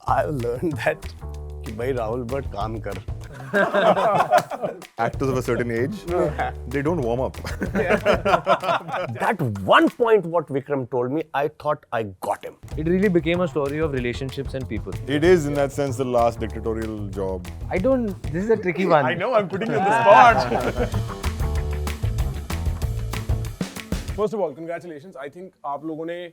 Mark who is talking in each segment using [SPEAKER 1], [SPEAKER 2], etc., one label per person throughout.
[SPEAKER 1] I learned that कि भाई Rahul but काम कर.
[SPEAKER 2] Actors of a certain age, they don't warm up.
[SPEAKER 1] That one point what Vikram told me, I thought I got him.
[SPEAKER 3] It really became a story of relationships and people.
[SPEAKER 2] It is, in that sense, the last dictatorial job.
[SPEAKER 3] This is a tricky one.
[SPEAKER 2] I know, I'm putting you on the spot.
[SPEAKER 4] First of all, congratulations. I think आप लोगों ने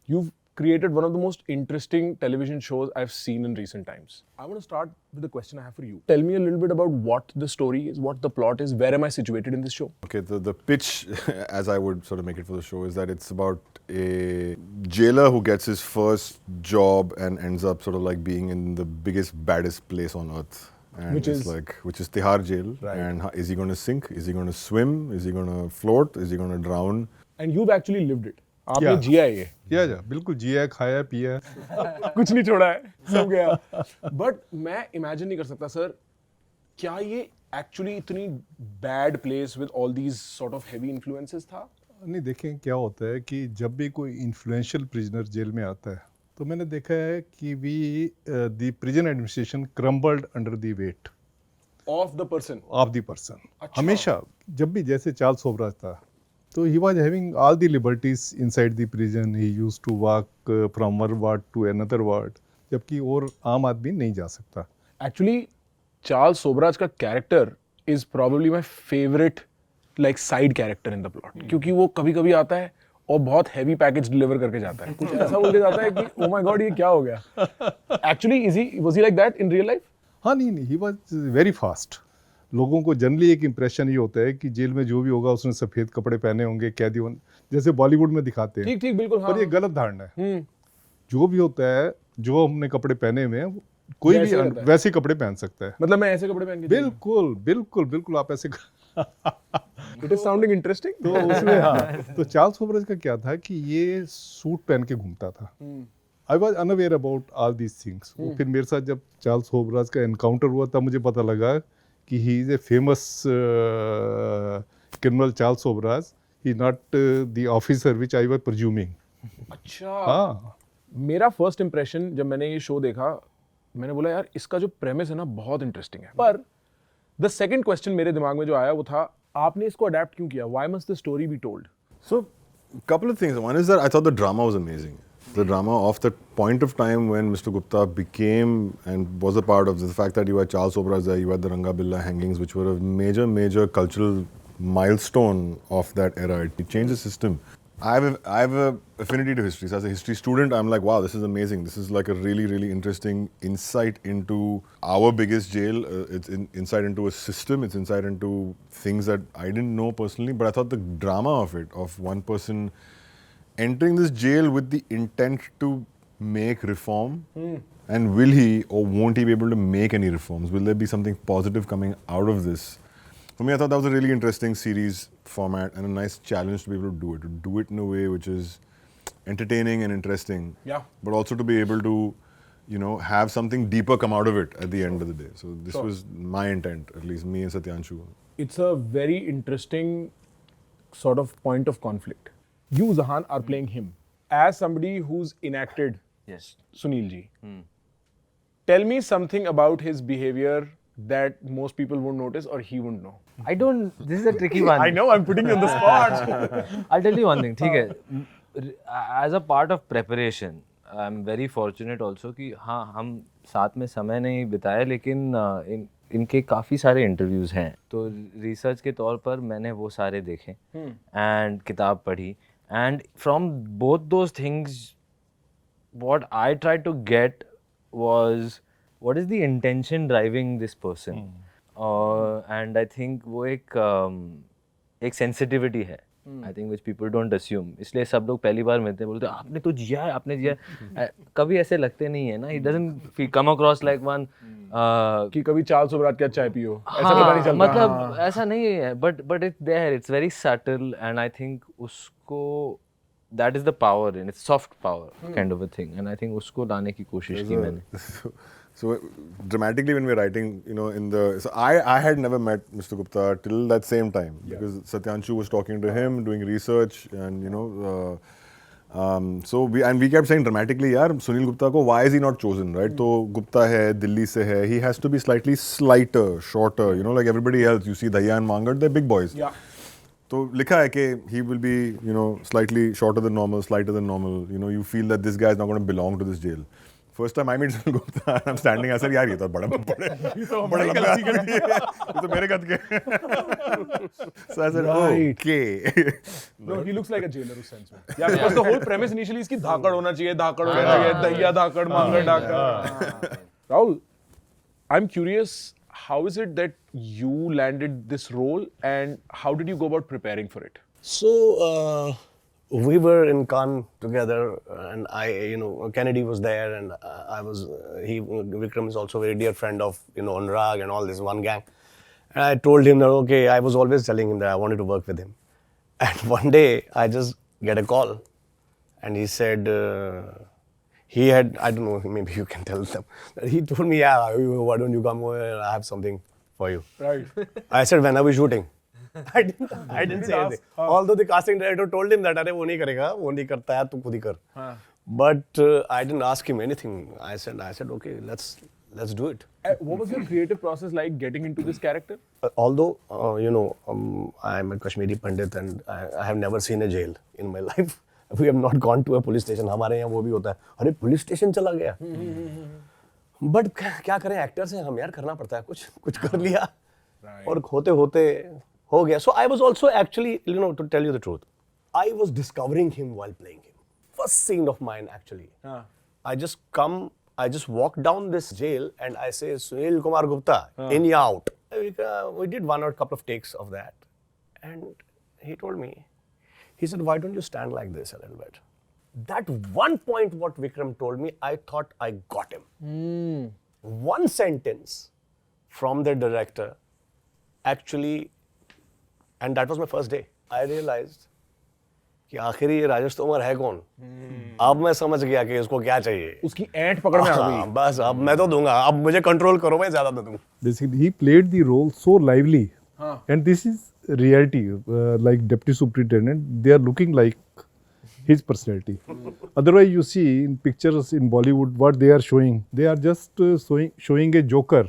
[SPEAKER 4] you've created one of the most interesting television shows I've seen in recent times. I want to start with the question I have for you. Tell me a little bit about what the story is, what the plot is, where am I situated in this show?
[SPEAKER 2] Okay, the pitch, as I would sort of make it for the show, is that it's about a jailer who gets his first job and ends up sort of like being in the biggest, baddest place on earth. And
[SPEAKER 4] Which is
[SPEAKER 2] Tihar jail.
[SPEAKER 4] Right.
[SPEAKER 2] And is he going to sink? Is he going to swim? Is he going to float? Is he going to drown?
[SPEAKER 4] And you've actually lived it. आपने
[SPEAKER 5] Yeah.
[SPEAKER 4] जिया है ये.
[SPEAKER 5] किया जा बिल्कुल जिया खाया पिया
[SPEAKER 4] कुछ नहीं छोड़ा है, सब गया. But मैं imagine नहीं कर सकता सर, क्या ये actually इतनी bad place with all these sort of heavy influences था?
[SPEAKER 5] नहीं देखें क्या होता है कि जब भी कोई इन्फ्लुएंशियल प्रिजनर जेल में आता है तो मैंने देखा है कि the prison administration crumbled under the weight
[SPEAKER 4] Of the person.
[SPEAKER 5] Of the person.
[SPEAKER 4] अच्छा.
[SPEAKER 5] हमेशा जब भी जैसे चार्ल्स सोबराज था तो ही was having all the liberties inside the prison. He used to walk from one ward to another ward, जबकि और आम आदमी नहीं जा सकता.
[SPEAKER 4] Actually, Charles Sobraj का character is probably my favorite like side character in the plot. क्योंकि वो कभी-कभी आता है और बहुत heavy package deliver करके जाता है. कुछ ऐसा बोल के जाता है कि oh my god ये क्या हो गया? Actually, was he like that in real life?
[SPEAKER 5] हाँ नहीं, ही वॉज वेरी फास्ट. लोगों को जनरली एक इम्प्रेशन ये होता है कि जेल में जो भी होगा उसने सफ़ेद कपड़े पहने होंगे, कैदी जैसे बॉलीवुड में दिखाते हैं.
[SPEAKER 4] ठीक बिल्कुल. हाँ.
[SPEAKER 5] पर ये गलत धारणा है. जो भी होता है, जो हमने कपड़े पहने हुए हैं, कोई
[SPEAKER 4] वैसे
[SPEAKER 5] भी
[SPEAKER 4] रहता है.
[SPEAKER 5] वैसे कपड़े पहन सकता है.
[SPEAKER 4] मतलब मैं ऐसे कपड़े पहन के
[SPEAKER 5] बिल्कुल बिल्कुल बिल्कुल आप ऐसे
[SPEAKER 4] It is sounding interesting.
[SPEAKER 5] तो उसमें हाँ, तो चार्ल्स सोबराज का क्या था कि ये सूट पहन के घूमता था. I was unaware about all these things. फिर मेरे साथ जब चार्ल्स सोबराज का एनकाउंटर हुआ तब मुझे पता लगा कि he is a famous criminal. Charles Sobhraj he not the officer which I was presuming.
[SPEAKER 4] अच्छा.
[SPEAKER 5] हाँ.
[SPEAKER 4] मेरा फर्स्ट इंप्रेशन जब मैंने ये शो देखा, मैंने बोला यार इसका जो प्रेमिस है ना बहुत इंटरेस्टिंग है. पर द सेकंड क्वेश्चन मेरे दिमाग में जो आया वो था, आपने इसको अडेप्ट क्यों किया? Why must the story be told?
[SPEAKER 2] So, a couple of things. One is that I thought the drama was amazing. The drama of the point of time when Mr. Gupta became and was a part of the fact that you had Charles Sobraj there, you had the Ranga Billa hangings, which were a major cultural milestone of that era. It changed the system. I have a affinity to history. So as a history student, I'm like, wow, this is amazing. This is like a really interesting insight into our biggest jail. It's insight into a system. It's insight into things that I didn't know personally. But I thought the drama of it, of one person entering this jail with the intent to make reform, and will he or won't he be able to make any reforms? Will there be something positive coming out of this? For me, I thought that was a really interesting series format and a nice challenge to be able to do it in a way which is entertaining and interesting.
[SPEAKER 4] Yeah.
[SPEAKER 2] But also to be able to, have something deeper come out of it at the end of the day. So this
[SPEAKER 4] Sure.
[SPEAKER 2] was my intent, at least me and Satyanshu.
[SPEAKER 4] It's a very interesting sort of point of conflict. You, Zahan, are playing him. As somebody who's enacted
[SPEAKER 3] Yes.
[SPEAKER 4] Sunil ji, tell me something about his behavior that most people won't notice or he won't know.
[SPEAKER 3] This is a tricky one.
[SPEAKER 4] I know, I'm putting you on the spot.
[SPEAKER 3] I'll tell you one thing, ठीक है. As a part of preparation, I'm very fortunate also कि हाँ हम साथ में समय नहीं बिताए, लेकिन इनके काफ़ी सारे इंटरव्यूज़ हैं. तो रिसर्च के तौर पर मैंने वो सारे देखे एंड किताब पढ़ी. And from both those things what I tried to get was what is the intention driving this person. And I think वो एक sensitivity है, I think which people don't assume. इसलिए सब लोग पहली बार मिलते हैं बोलते हैं आपने तो जिया है, आपने जिया है. कभी ऐसे लगते नहीं है ना. He doesn't come across like one
[SPEAKER 4] कि कभी चार्ल्स सोबराज क्या चाय पियो, ऐसा पता नहीं
[SPEAKER 3] हाँ,
[SPEAKER 4] चलता.
[SPEAKER 3] मतलब ऐसा नहीं है. but it's there, it's very subtle, and I think उसको that is the power in it's soft power kind of a thing, and I think उसको लाने की कोशिश की मैंने.
[SPEAKER 2] So dramatically when we're writing, so I had never met Mr. Gupta till that same time because Satyanshu was talking to him, doing research, and So we kept saying dramatically, yaar, Sunil Gupta ko, why is he not chosen, right? So Gupta hai, Delhi se hai, he has to be slightly slighter, shorter, you know, like everybody else. You see Daya and Mangad, they're big boys.
[SPEAKER 4] Yeah.
[SPEAKER 2] So likha hai कि he will be, you know, slightly shorter than normal, slighter than normal. You know, you feel that this guy is not going to belong to this jail. First time I meet Sunil Gupta, and I'm standing, I said, यार ये तो बड़ा बड़े लंबे आदमी है, ये तो मेरे कद के. So I said, okay.
[SPEAKER 4] No, he looks like a jailer उस sense में. Yeah, because the whole premise initially is कि धाकड़ होना चाहिए, दहिया धाकड़, मांगड़ धाकड़. Rahul, I'm curious, how is it that you landed this role and how did you go about preparing for it?
[SPEAKER 1] So we were in Cannes together, and Kennedy was there, and I was. Vikram is also a very dear friend of Anurag and all this one gang. And I told him that okay, I was always telling him that I wanted to work with him. And one day I just get a call, and he said he had, I don't know, maybe you can tell them. He told me, yeah, why don't you come over? I have something for you.
[SPEAKER 4] Right.
[SPEAKER 1] I said, when are we shooting? I didn't say anything. Although the casting director told him that, अरे वो नहीं करेगा, वो नहीं करता है, तू खुद ही कर. But I didn't ask him anything. I said, okay, let's do it.
[SPEAKER 4] What was your creative process like getting into this character?
[SPEAKER 1] Although I'm a Kashmiri Pandit and I have never seen a jail in my life. We have not gone to a police station. हमारे यहाँ वो भी होता है. अरे police station चला गया. But क्या करें, एक्टर से हम यार करना पड़ता है, कुछ कर लिया और होते होते हो गया. So I was also actually, to tell you the truth, I was discovering him while playing him. First scene of mine actually. I just walked down this jail and I say, Sunil Kumar Gupta, in ya out. We did one or couple of takes of that. And he told me, he said, why don't you stand like this a little bit? That one point what Vikram told me, I thought I got him. One sentence from the director actually, and that was my first day. I realized कि आखिर ये राजेश तोमर है कौन? अब मैं समझ गया कि इसको क्या चाहिए.
[SPEAKER 4] उसकी ऐंठ पकड़ में आ गई.
[SPEAKER 1] बस अब मैं तो दूंगा. अब मुझे कंट्रोल करो, मैं ज्यादा दूंगा.
[SPEAKER 5] Basically, he played the role so lively, and this is reality. Like Deputy Superintendent, they are looking like his personality. Otherwise, you see in pictures in Bollywood what they are showing. They are just showing a joker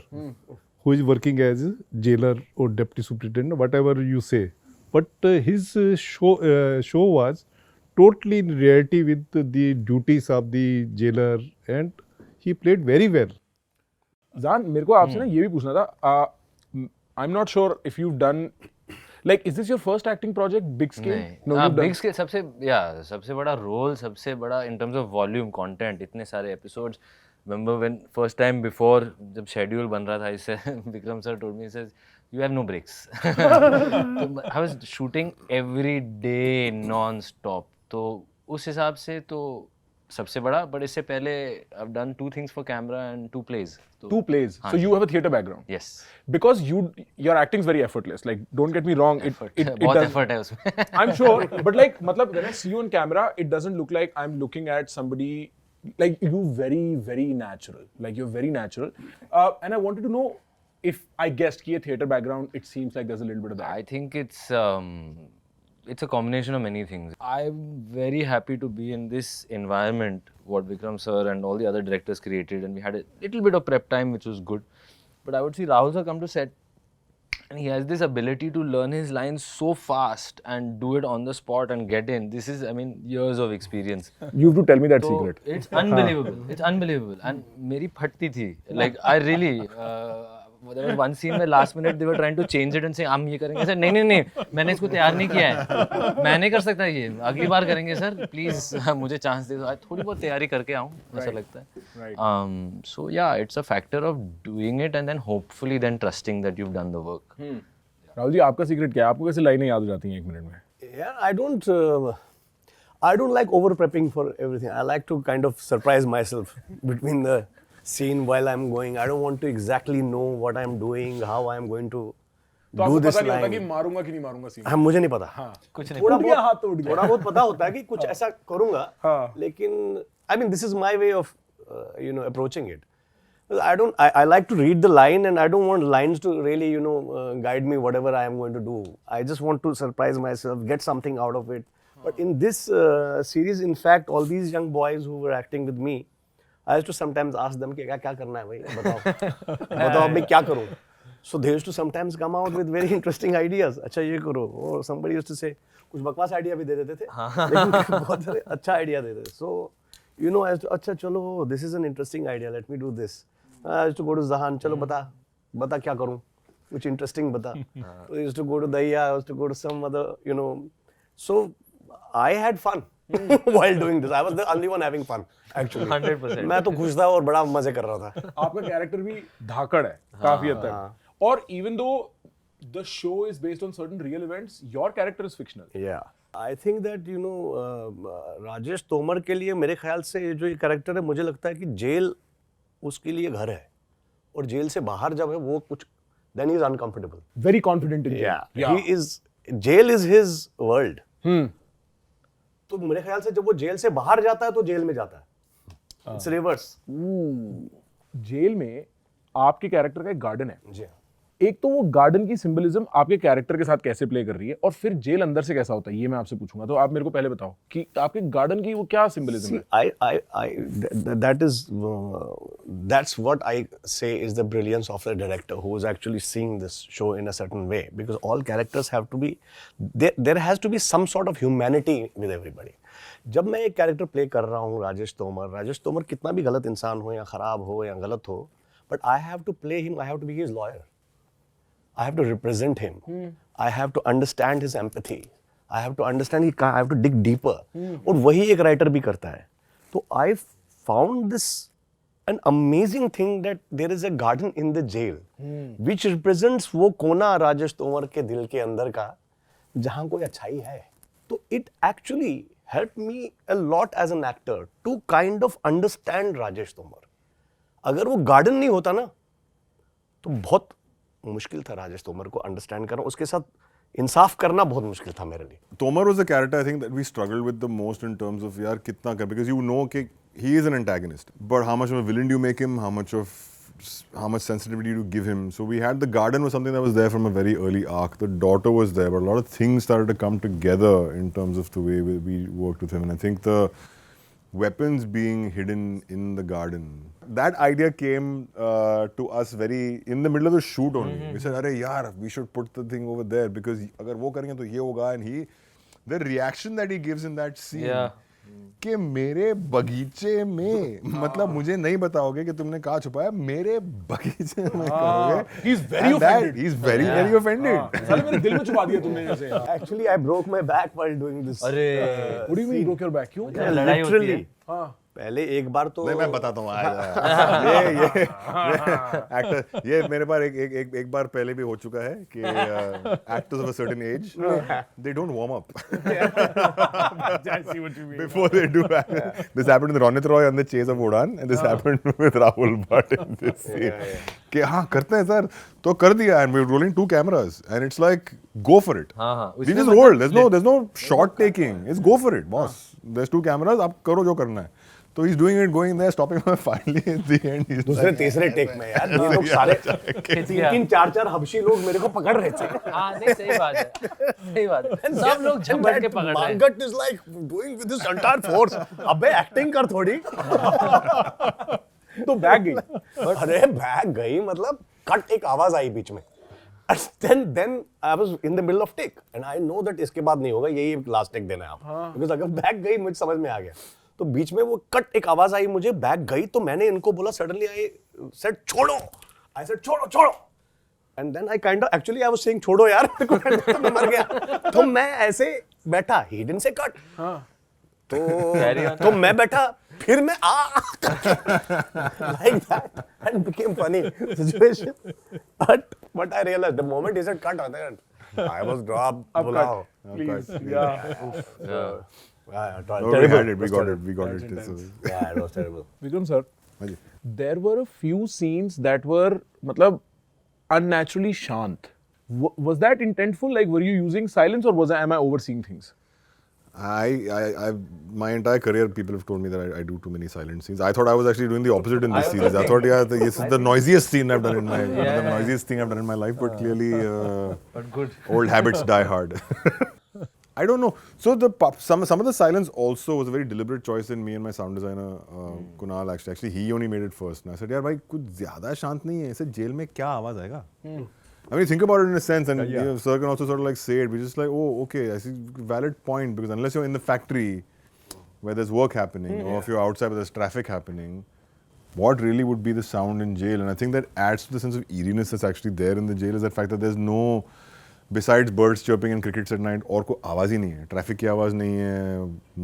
[SPEAKER 5] who is working as a jailer or deputy superintendent, whatever you say. But his show was totally in reality with the duties of the jailer, and he played very well.
[SPEAKER 4] Zan, मेरे को आपसे ना ये भी पूछना था. I'm not sure if you've done. Like, is this your first acting project, big scale?
[SPEAKER 3] No, big scale. सबसे बड़ा role, सबसे बड़ा in terms of volume, content, इतने सारे episodes. Remember when first time before जब schedule बन रहा था इससे, Vikram sir told me, he says, you have no breaks. I was shooting every day non-stop. तो उस हिसाब से तो सबसे बड़ा, but इससे पहले I've done 2 things for camera and 2 plays.
[SPEAKER 4] 2 plays. So you have a theatre background.
[SPEAKER 3] Yes.
[SPEAKER 4] Because your acting is very effortless. Like, don't get me wrong. It
[SPEAKER 3] बहुत
[SPEAKER 4] does,
[SPEAKER 3] effort है उसमें.
[SPEAKER 4] I'm sure. But like, मतलब when I see you on camera, it doesn't look like I'm looking at somebody. Like, you very, very natural. Like, you're very natural. And I wanted to know if I guessed कि ये theatre background, it seems like there's a little bit of that.
[SPEAKER 3] I think it's a combination of many things. I'm very happy to be in this environment, what Vikram sir and all the other directors created, and we had a little bit of prep time, which was good. But I would see Rahul sir come to set, and he has this ability to learn his lines so fast and do it on the spot and get in. This is, I mean, years of experience.
[SPEAKER 4] You have to tell me that
[SPEAKER 3] So
[SPEAKER 4] secret.
[SPEAKER 3] it's unbelievable. It's unbelievable. And मेरी फटती थी. Like, I really. There was one scene where last minute they were trying to change it and say हम ये करेंगे sir. नहीं मैंने इसको तैयार नहीं किया है. मैं नहीं कर सकता ये. अगली बार करेंगे सर. Please मुझे chance दे दो. थोड़ी बहुत तैयारी करके आऊँ. ऐसा लगता है. So yeah, it's a factor of doing it and then hopefully then trusting that you've done the work.
[SPEAKER 4] Rahul ji, आपका सीक्रेट क्या है? आपको कैसे लाइनें याद हो जाती हैं 1 मिनट में?
[SPEAKER 1] Yeah, I don't like over prepping for everything. I like to kind of surprise myself between the scene while I'm going. I don't want to exactly know what I'm doing, how I'm going to do this line. तो आपको पता नहीं होता कि मारूंगा कि नहीं मारूंगा सीन? हाँ, मुझे नहीं पता. हाँ, कुछ नहीं. थोड़ा बहुत पता होता है कि कुछ ऐसा करूँगा. हाँ. लेकिन I mean, this is my way of approaching it. I like to read the line and I don't want lines to really guide me whatever I am going to do. I just want to surprise myself, get something out of it. But in this series, in fact, all these young boys who were acting with me, I used to sometimes ask them कि क्या करना है भाई, बताओ मैं क्या करूँ. So they used to sometimes come out with very interesting ideas. अच्छा ये करो. Or somebody used to say कुछ बकवास आइडिया भी दे देते थे, लेकिन बहुत सारे अच्छा आइडिया देते थे. So you know, I used to, अच्छा चलो, this is an interesting idea, let me do this. I used to go to Zahan, चलो बता क्या करूँ, कुछ interesting बता. So I used to go to Daiya, I used to go to some other, you know. So I had fun while doing this. I was the only one having fun, actually.
[SPEAKER 3] 100%.
[SPEAKER 1] मैं तो खुश था और बड़ा मजे कर रहा था.
[SPEAKER 4] आपका कैरेक्टर भी धाकड़ है काफी हद तक. और even though the show is based on certain real events, your character is fictional.
[SPEAKER 1] Yeah. I think that you know Rajesh Tomar के लिए मेरे ख्याल से ये जो ये कैरेक्टर है, मुझे लगता है कि जेल उसके लिए घर है और जेल से बाहर जब है वो कुछ then he is uncomfortable.
[SPEAKER 4] Very confident in jail.
[SPEAKER 1] He is jail is his world. तो मेरे ख्याल से जब वो जेल से बाहर जाता है तो जेल में जाता है. It's reverse.
[SPEAKER 4] जेल में आपके कैरेक्टर का एक गार्डन है.
[SPEAKER 1] जी.
[SPEAKER 4] एक तो वो गार्डन की सिंबलिज्म आपके कैरेक्टर के साथ कैसे प्ले कर रही है और फिर जेल अंदर से कैसा होता है, ये मैं आपसे पूछूंगा. तो आप मेरे को पहले बताओ कि आपके गार्डन की वो क्या सिंबलिज्म है.
[SPEAKER 1] That's what I say is the brilliance of the director who is actually seeing this show in a certain way, because all characters have to be there has to be some sort of humanity with everybody. जब मैं एक character play कर रहा हूँ राजेश तोमर कितना भी गलत इंसान हो या खराब हो या गलत हो, but I have to play him, I have to be his lawyer. I have to represent him. I have to understand his empathy. I have to understand I have to dig deeper. और वही एक writer भी करता है. तो I found this an amazing thing that there is a garden in the jail, which represents वो कोना राजेश तोमर के दिल के अंदर का जहाँ कोई अच्छाई है. तो it actually helped me a lot as an actor to kind of understand Rajesh Tomar. अगर वो गार्डन नहीं होता ना तो बहुत मुश्किल था राजेश तोमर को अंडरस्टैंड करना, उसके साथ इंसाफ करना बहुत मुश्किल था मेरे लिए.
[SPEAKER 2] Tomar was the character I think that we struggled with the most in terms of yaar kitna kar, because you know कि he is an antagonist, but how much of a villain do you make him, how much sensitivity do you give him. So we had the garden was something that was there from a very early arc. The daughter was there, but a lot of things started to come together in terms of the way we worked with him. And I think the weapons being hidden in the garden, that idea came to us very in the middle of the shoot only. We said, "Arey yaar, we should put the thing over there because agar wo karenge to ye hoga." And the reaction that he gives in that scene, कि मेरे बगीचे में, मतलब मुझे नहीं बताओगे कि तुमने कहाँ छुपाया, मेरे बगीचे में करोगे.
[SPEAKER 4] He's very offended.
[SPEAKER 2] He's very offended.
[SPEAKER 4] साले मेरे दिल में छुपा दिया तुमने जैसे.
[SPEAKER 1] Actually, I broke my back while doing this.
[SPEAKER 3] अरे
[SPEAKER 4] What do you mean you broke your back? क्यों?
[SPEAKER 3] लड़ाई होती है.
[SPEAKER 1] Literally. पहले एक बार तो
[SPEAKER 2] नहीं, मैं बताता हूँ. ये एक्टर, ये मेरे पास एक बार पहले भी हो चुका है कि actors of a certain age they don't warm up before they do that. This happened with Ronit Roy on the Chase of Udaan, and this happened with Rahul Bhatt in this scene. कि हाँ करते हैं sir, तो कर दिया, and we're rolling 2 cameras, and it's like go for it.
[SPEAKER 3] हाँ.
[SPEAKER 2] We just roll. There's no shot taking. It's go for it, boss. There's 2 cameras. आप करो जो करना है. So he's doing it, going there, stopping him. Finally, at the end, he's
[SPEAKER 1] दूसरे
[SPEAKER 2] like,
[SPEAKER 1] तीसरे take में यार ये लोग सारे 3-3 4-4 हबशी लोग मेरे को पकड़ रहे थे.
[SPEAKER 3] हाँ नहीं सही बात है. सब लोग झपट के पकड़ रहे हैं.
[SPEAKER 1] Mangat is like doing with his entire force. अबे एक्टिंग कर थोड़ी.
[SPEAKER 4] तो बैग गई.
[SPEAKER 1] अरे बैग गई मतलब कट एक आवाज आई बीच में. Then I was in the middle of take and I know that इसके बाद नहीं होगा, यही लास्ट टेक देना है आप. Because अगर बैग गई मुझे समझ में आ गया. तो बीच में वो कट एक आवाज आई, मुझे बैग गई, तो मैंने इनको बोला सडनली आई सेड छोड़ो. आई सेड छोड़ो. And then I kind of actually I was saying छोड़ो यार, तो मैं मर गया. तो मैं ऐसे बैठा, ही डिडंट से कट. तो मैं बैठा, फिर मैं like that and became funny situation. But I realized the moment he said cut, I was dropped. बुलाओ.
[SPEAKER 4] Please.
[SPEAKER 2] no, we got it.
[SPEAKER 1] Yeah, it was terrible.
[SPEAKER 4] Vikram sir,
[SPEAKER 2] हाँ जी.
[SPEAKER 4] there were a few scenes that were मतलब unnaturally shant. Was that intentful? Like, were you using silence, or am I overseeing things?
[SPEAKER 2] My entire career, people have told me that I do too many silent scenes. I thought I was actually doing the opposite in this series. I thought, this is the noisiest scene I've done in my the noisiest thing I've done in my life. But clearly,
[SPEAKER 3] But good.
[SPEAKER 2] old habits die hard. I don't know. So some of the silence also was a very deliberate choice in me and my sound designer Kunal actually. Actually, he only made it first. And I said, यार भाई कुछ ज़्यादा शांत नहीं है. ऐसे jail में क्या आवाज़ आएगा? I mean, think about it in a sense, and you know, Sir can also sort of like say it. We're just like, oh, okay, I see, valid point. Because unless you're in the factory where there's work happening, or if you're outside where there's traffic happening, what really would be the sound in jail? And I think that adds to the sense of eeriness that's actually there in the jail is the fact that there's no, besides birds chirping and crickets at night, और कोई आवाज़ ही नहीं है. Traffic की आवाज़ नहीं है,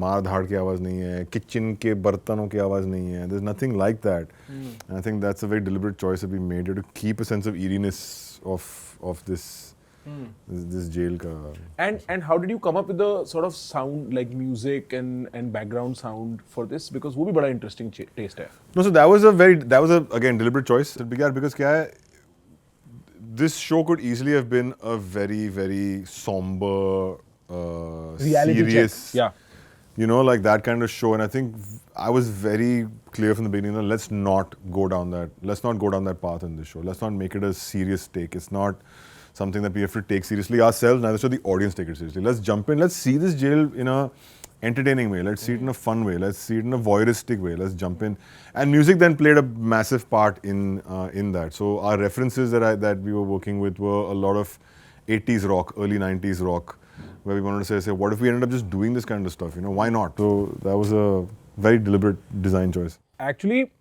[SPEAKER 2] मार धाड़ की आवाज़ नहीं है, किचन के बर्तनों की आवाज़ नहीं है. There's nothing like that. And I think that's a very deliberate choice that we made to keep a sense of eeriness of this jail ka.
[SPEAKER 4] And how did you come up with the sort of sound like music and background sound for this? Because वो भी बड़ा interesting taste है.
[SPEAKER 2] No, so that was a again deliberate choice. Because क्या है, this show could easily have been a very, very somber,
[SPEAKER 4] Reality
[SPEAKER 2] serious,
[SPEAKER 4] check. Yeah.
[SPEAKER 2] you know, like that kind of show. And I think I was very clear from the beginning that let's not go down that path in this show. Let's not make it a serious take. It's not something that we have to take seriously ourselves, neither should the audience take it seriously. Let's jump in. Let's see this jail in a entertaining way. Let's see it in a fun way. Let's see it in a voyeuristic way. Let's jump in. And music then played a massive part in that. So our references that we were working with were a lot of 80s rock, early 90s rock, where we wanted to say, what if we ended up just doing this kind of stuff? You know, why not? So that was a very deliberate design choice.
[SPEAKER 4] Actually,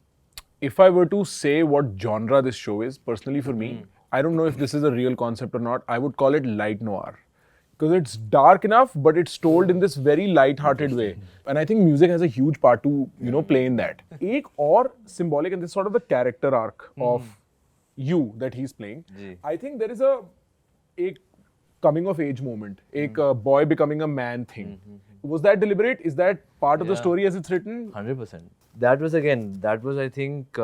[SPEAKER 4] if I were to say what genre this show is, personally for me, I don't know if this is a real concept or not. I would call it light noir. Because it's dark enough, but it's told in this very light-hearted way. And I think music has a huge part to, you know, play in that. एक और symbolic and this sort of the character arc of you that he's playing. I think there is a coming of age moment, a boy becoming a man thing. Was that deliberate? Is that part of the story as it's written?
[SPEAKER 3] 100%. That was I think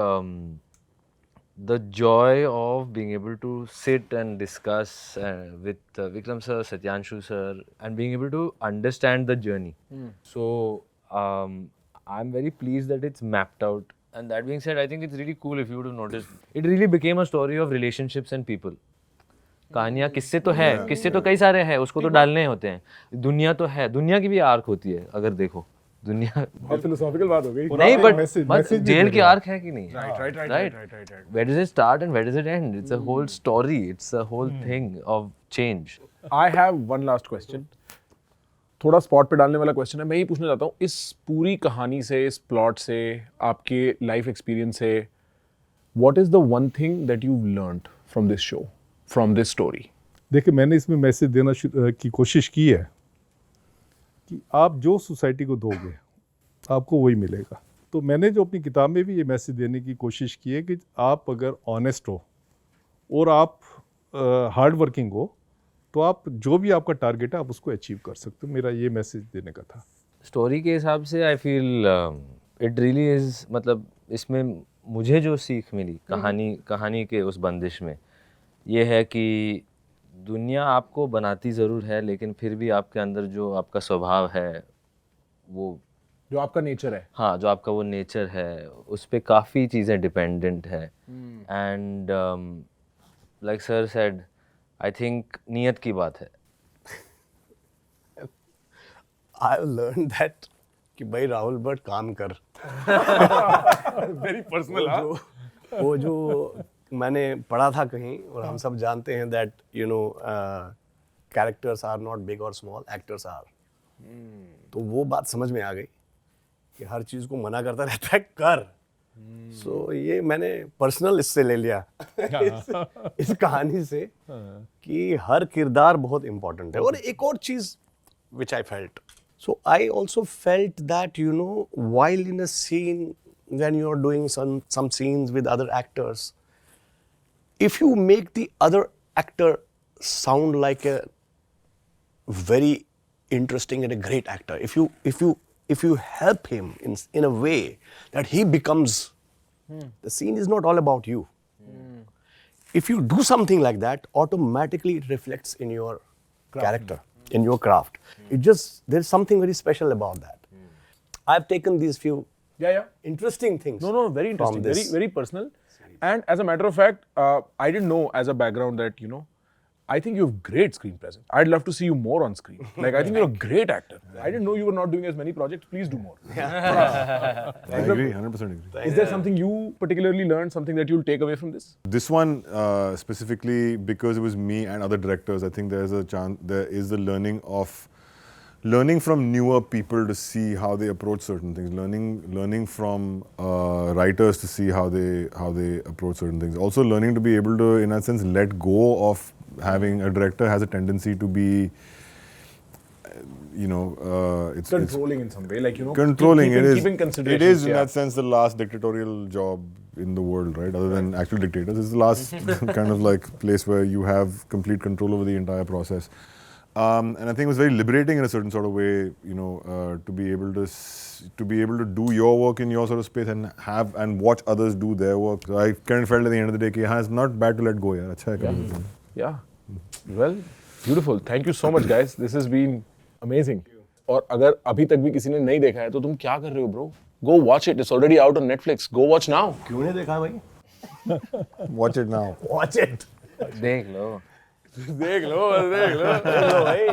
[SPEAKER 3] the joy of being able to sit and discuss with Vikram sir, Satyanshu sir, and being able to understand the journey. So I'm very pleased that it's mapped out. And that being said, I think it's really cool if you would have noticed. It really became a story of relationships and people. कहानियाँ किस्से तो है, किस्से तो कई सारे हैं, उसको तो डालने होते हैं. दुनिया तो है, दुनिया की भी आर्क होती है, अगर देखो. दुनिया
[SPEAKER 4] बहुत philosophical बात हो गई.
[SPEAKER 3] नहीं, but जेल की आर्क है कि नहीं?
[SPEAKER 4] Right.
[SPEAKER 3] Where does it start and where does it end? It's a whole story. It's a whole thing of change.
[SPEAKER 4] I have one last question. थोड़ा स्पॉट पे डालने वाला क्वेश्चन है. मैं ये पूछना चाहता हूँ, इस पूरी कहानी से, इस प्लॉट से, आपके लाइफ एक्सपीरियंस से, what is the one thing that you've learned from this show, from this story?
[SPEAKER 5] देखिए, मैंने इसमें मैसेज देना की कोशिश की है कि आप जो सोसाइटी को दोगे आपको वही मिलेगा. तो मैंने जो अपनी किताब में भी ये मैसेज देने की कोशिश की है कि आप अगर ऑनेस्ट हो और आप हार्ड वर्किंग हो तो आप जो भी आपका टारगेट है आप उसको अचीव कर सकते हो. मेरा ये मैसेज देने का था.
[SPEAKER 3] स्टोरी के हिसाब से I feel it really is, मतलब इसमें मुझे जो सीख मिली कहानी के उस बंदिश में, ये है कि दुनिया आपको बनाती ज़रूर है, लेकिन फिर भी आपके अंदर जो आपका स्वभाव है, वो
[SPEAKER 4] जो आपका नेचर है,
[SPEAKER 3] हाँ, जो आपका वो नेचर है, उस पर काफ़ी चीज़ें डिपेंडेंट है. And like sir said, I think नीयत की बात है.
[SPEAKER 1] आई लर्न दैट कि भाई राहुल बट काम कर.
[SPEAKER 4] Very personal.
[SPEAKER 1] वो जो मैंने पढ़ा था कहीं, और हम सब जानते हैं that you know characters are not big or small, actors are. तो वो बात समझ में आ गई कि हर चीज़ को मना करता रहता है कर. सो ये मैंने पर्सनल इससे ले लिया इस कहानी से कि हर किरदार बहुत इम्पोर्टेंट है. और एक और चीज़ which I felt, so I also felt that you know while in a scene when you are doing some scenes with other actors, if you make the other actor sound like a very interesting and a great actor, if you help him in a way that he becomes, the scene is not all about you. If you do something like that, automatically it reflects in your character, in your craft. There's something very special about that. I've taken these few interesting things.
[SPEAKER 4] No, very interesting.
[SPEAKER 1] From this
[SPEAKER 4] very personal. And as a matter of fact, I didn't know as a background that, you know, I think you have great screen presence. I'd love to see you more on screen. Like, I think you're a great actor. I didn't know you were not doing as many projects. Please do more.
[SPEAKER 2] I agree, 100% agree.
[SPEAKER 4] Is there something you particularly learned, something that you'll take away from this?
[SPEAKER 2] This one specifically, because it was me and other directors, I think there is the learning from newer people to see how they approach certain things. Learning from writers to see how they approach certain things. Also learning to be able to, in a sense, let go of having a director has a tendency to be, it's
[SPEAKER 4] Controlling in some way, like,
[SPEAKER 2] controlling.
[SPEAKER 4] Keeping consideration.
[SPEAKER 2] It is in that sense the last dictatorial job in the world, right? Other than actual dictators, it's the last kind of like place where you have complete control over the entire process. And I think it was very liberating in a certain sort of way, to be able to do your work in your sort of space and watch others do their work. So I kind of felt at the end of the day, it's not bad to let go. Yeah, अच्छा है.
[SPEAKER 4] Yeah. Well, beautiful. Thank you so much, guys. This has been amazing. और अगर अभी तक भी किसी ने नहीं देखा है तो तुम क्या कर रहे हो, bro? Go watch it. It's already out on Netflix. Go watch now.
[SPEAKER 1] क्यों नहीं देखा भाई?
[SPEAKER 2] Watch it now.
[SPEAKER 1] Watch it.
[SPEAKER 3] देख लो
[SPEAKER 4] देख लो भाई.